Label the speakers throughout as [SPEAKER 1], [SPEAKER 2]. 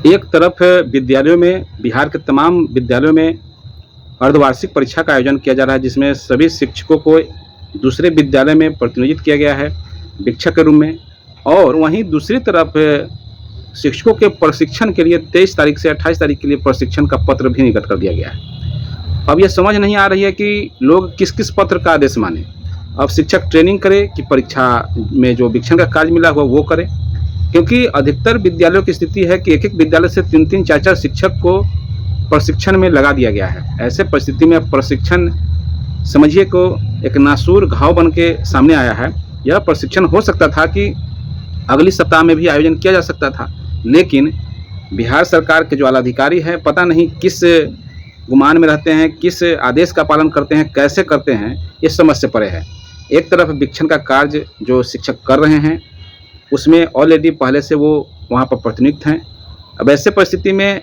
[SPEAKER 1] एक तरफ विद्यालयों में, बिहार के तमाम विद्यालयों में अर्धवार्षिक परीक्षा का आयोजन किया जा रहा है, जिसमें सभी शिक्षकों को दूसरे विद्यालय में प्रतिनियोजित किया गया है शिक्षक के रूप में। और वहीं दूसरी तरफ शिक्षकों के प्रशिक्षण के लिए 23 तारीख से 28 तारीख के लिए प्रशिक्षण का पत्र भी निर्गत कर दिया गया है। अब ये समझ नहीं आ रही है कि लोग किस किस पत्र का आदेश माने। अब शिक्षक ट्रेनिंग करे कि परीक्षा में जो वीक्षण का कार्य मिला हुआ वो करे, क्योंकि अधिकतर विद्यालयों की स्थिति है कि एक-एक विद्यालय से 3-3 4-4 शिक्षक को प्रशिक्षण में लगा दिया गया है। ऐसे परिस्थिति में प्रशिक्षण समझिए को एक नासूर घाव बन के सामने आया है। यह प्रशिक्षण हो सकता था कि अगली सप्ताह में भी आयोजन किया जा सकता था, लेकिन बिहार सरकार के जो आलाधिकारी हैं, पता नहीं किस गुमान में रहते हैं, किस आदेश का पालन करते हैं, कैसे करते हैं, ये समझ से परे है। एक तरफ वीक्षण का कार्य जो शिक्षक कर रहे हैं, उसमें ऑलरेडी पहले से वो वहाँ पर प्रतिनियुक्त हैं। अब ऐसे परिस्थिति में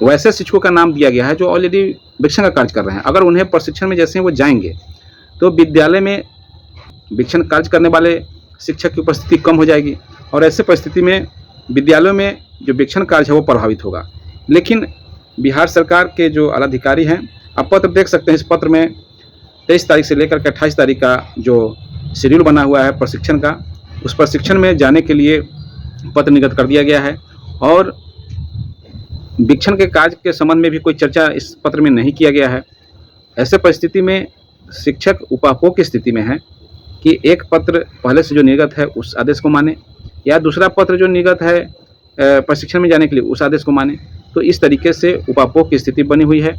[SPEAKER 1] वैसे शिक्षकों का नाम दिया गया है जो ऑलरेडी वीक्षण का कार्य कर रहे हैं। अगर उन्हें प्रशिक्षण में जैसे ही वो जाएंगे तो विद्यालय में वीक्षण कार्य करने वाले शिक्षक की उपस्थिति कम हो जाएगी, और ऐसे परिस्थिति में विद्यालयों में जो वीक्षण कार्य है वो प्रभावित होगा। लेकिन बिहार सरकार के जो आलाधिकारी हैं, आप पत्र देख सकते हैं। इस पत्र में 23 तारीख से लेकर के 28 तारीख का जो शेड्यूल बना हुआ है प्रशिक्षण का, उस प्रशिक्षण में जाने के लिए पत्र निर्गत कर दिया गया है। और वीक्षण के कार्य के संबंध में भी कोई चर्चा इस पत्र में नहीं किया गया है। ऐसे परिस्थिति में शिक्षक उपापोह की स्थिति में है कि एक पत्र पहले से जो निर्गत है उस आदेश को माने, या दूसरा पत्र जो निर्गत है प्रशिक्षण में जाने के लिए उस आदेश को माने। तो इस तरीके से उपापोह की स्थिति बनी हुई है।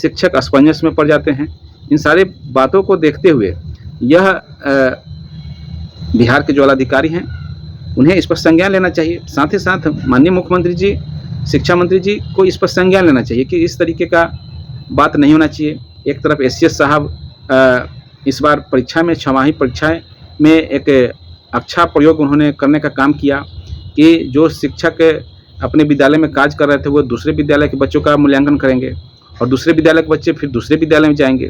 [SPEAKER 1] शिक्षक असमंजस में पड़ जाते हैं। इन सारी बातों को देखते हुए यह बिहार के जो आलाधिकारी हैं, उन्हें इस पर संज्ञान लेना चाहिए। साथ ही साथ माननीय मुख्यमंत्री जी, शिक्षा मंत्री जी को इस पर संज्ञान लेना चाहिए कि इस तरीके का बात नहीं होना चाहिए। एक तरफ एसीएस साहब इस बार परीक्षा में, छमाही परीक्षाएं में एक अच्छा प्रयोग उन्होंने करने का काम किया कि जो शिक्षक अपने विद्यालय में कार्य कर रहे थे वो दूसरे विद्यालय के बच्चों का मूल्यांकन करेंगे, और दूसरे विद्यालय के बच्चे फिर दूसरे विद्यालय में जाएंगे।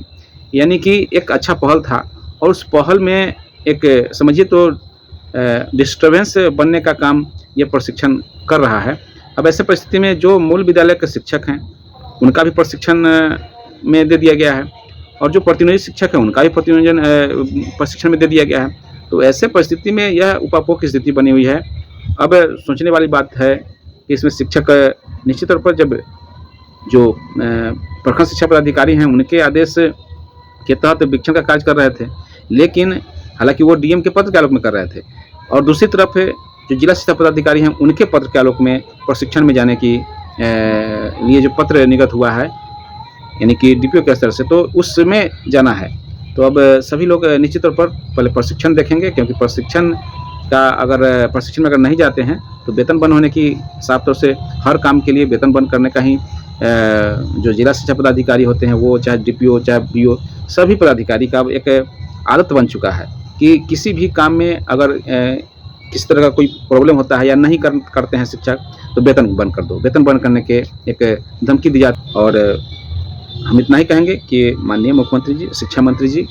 [SPEAKER 1] यानी कि एक अच्छा पहल था, और उस पहल में एक समझिए तो डिस्टर्बेंस बनने का काम ये प्रशिक्षण कर रहा है। अब ऐसे परिस्थिति में जो मूल विद्यालय के शिक्षक हैं उनका भी प्रशिक्षण में दे दिया गया है, और जो प्रतिनिधि शिक्षक हैं उनका भी प्रशिक्षण में दे दिया गया है। तो ऐसे परिस्थिति में यह उपापोह की स्थिति बनी हुई है। अब सोचने वाली बात है कि इसमें शिक्षक निश्चित तौर पर जब जो प्रखंड शिक्षा पदाधिकारी हैं उनके आदेश के तहत वीक्षण का कार्य कर रहे थे, लेकिन हालांकि वो डीएम के पत्र के आलोक में कर रहे थे, और दूसरी तरफ जो जिला शिक्षा पदाधिकारी हैं उनके पत्र के आलोक में प्रशिक्षण में जाने की लिए जो पत्र निर्गत हुआ है, यानी कि डीपीओ के स्तर से, तो उसमें जाना है। तो अब सभी लोग निश्चित तौर पर पहले प्रशिक्षण देखेंगे, क्योंकि प्रशिक्षण में अगर नहीं जाते हैं तो वेतन बंद होने की, साफ तौर से हर काम के लिए वेतन बंद करने का ही जो जिला शिक्षा पदाधिकारी होते हैं, वो चाहे डीपीओ चाहे बीओ, सभी पदाधिकारी का एक आदत बन चुका है कि किसी भी काम में अगर किसी तरह का कोई प्रॉब्लम होता है या नहीं करते हैं शिक्षक, तो वेतन बंद कर दो। वेतन बंद करने के एक धमकी दी जाती। और हम इतना ही कहेंगे कि माननीय मुख्यमंत्री जी, शिक्षा मंत्री जी,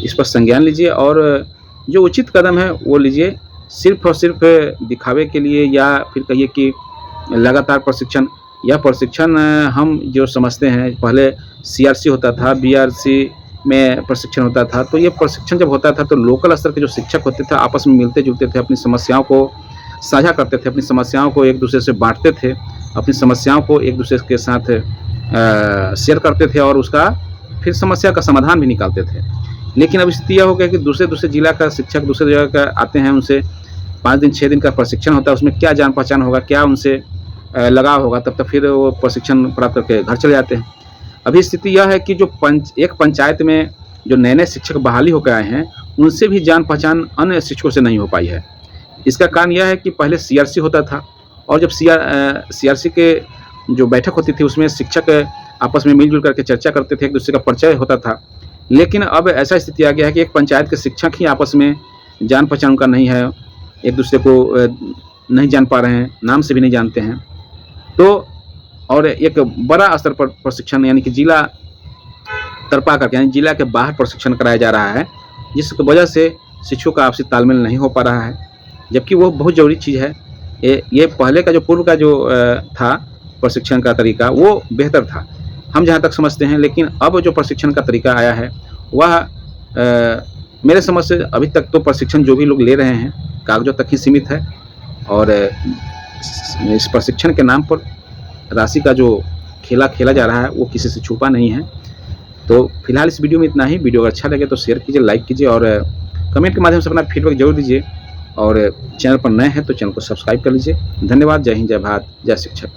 [SPEAKER 1] इस पर संज्ञान लीजिए और जो उचित कदम है वो लीजिए। सिर्फ और सिर्फ दिखावे के लिए, या फिर कहिए कि लगातार प्रशिक्षण, यह प्रशिक्षण हम जो समझते हैं, पहले सीआरसी होता था, बीआरसी में प्रशिक्षण होता था, तो ये प्रशिक्षण जब होता था तो लोकल स्तर के जो शिक्षक होते थे आपस में मिलते जुलते थे, अपनी समस्याओं को साझा करते थे, अपनी समस्याओं को एक दूसरे से बांटते थे, अपनी समस्याओं को एक दूसरे के साथ शेयर करते थे, और उसका फिर समस्या का समाधान भी निकालते थे। लेकिन अब स्थिति यह हो गया कि दूसरे जिला का शिक्षक दूसरे जगह का आते हैं, उनसे 5 दिन 6 दिन का प्रशिक्षण होता है, उसमें क्या जान पहचान होगा, क्या उनसे लगाव होगा, तब तक फिर वो प्रशिक्षण प्राप्त करके घर चले जाते हैं। अभी स्थिति यह है कि जो एक पंचायत में जो नए शिक्षक बहाली होकर आए हैं, उनसे भी जान पहचान अन्य शिक्षकों से नहीं हो पाई है। इसका कारण यह है कि पहले सीआरसी होता था, और जब सीआरसी के जो बैठक होती थी उसमें शिक्षक आपस में मिलजुल करके चर्चा करते थे, एक दूसरे का परिचय होता था। लेकिन अब ऐसा स्थिति आ गया है कि एक पंचायत के शिक्षक ही आपस में जान पहचान उनका नहीं है, एक दूसरे को नहीं जान पा रहे हैं, नाम से भी नहीं जानते हैं। तो और एक बड़ा स्तर पर प्रशिक्षण, यानी कि जिला तरपा करके, यानी जिला के बाहर प्रशिक्षण कराया जा रहा है, जिसकी वजह से शिक्षकों का आपसी तालमेल नहीं हो पा रहा है, जबकि वो बहुत ज़रूरी चीज़ है। ये पहले का जो पूर्व का जो था प्रशिक्षण का तरीका वो बेहतर था, हम जहाँ तक समझते हैं। लेकिन अब जो प्रशिक्षण का तरीका आया है वह मेरे समझ से अभी तक तो प्रशिक्षण जो भी लोग ले रहे हैं कागज़ों तक ही सीमित है, और इस प्रशिक्षण के नाम पर राशि का जो खेला खेला जा रहा है वो किसी से छुपा नहीं है। तो फिलहाल इस वीडियो में इतना ही। वीडियो अगर अच्छा लगे तो शेयर कीजिए, लाइक कीजिए और कमेंट के माध्यम से अपना फीडबैक जरूर दीजिए। और चैनल पर नए हैं तो चैनल को सब्सक्राइब कर लीजिए। धन्यवाद। जय हिंद, जय भारत, जय शिक्षक।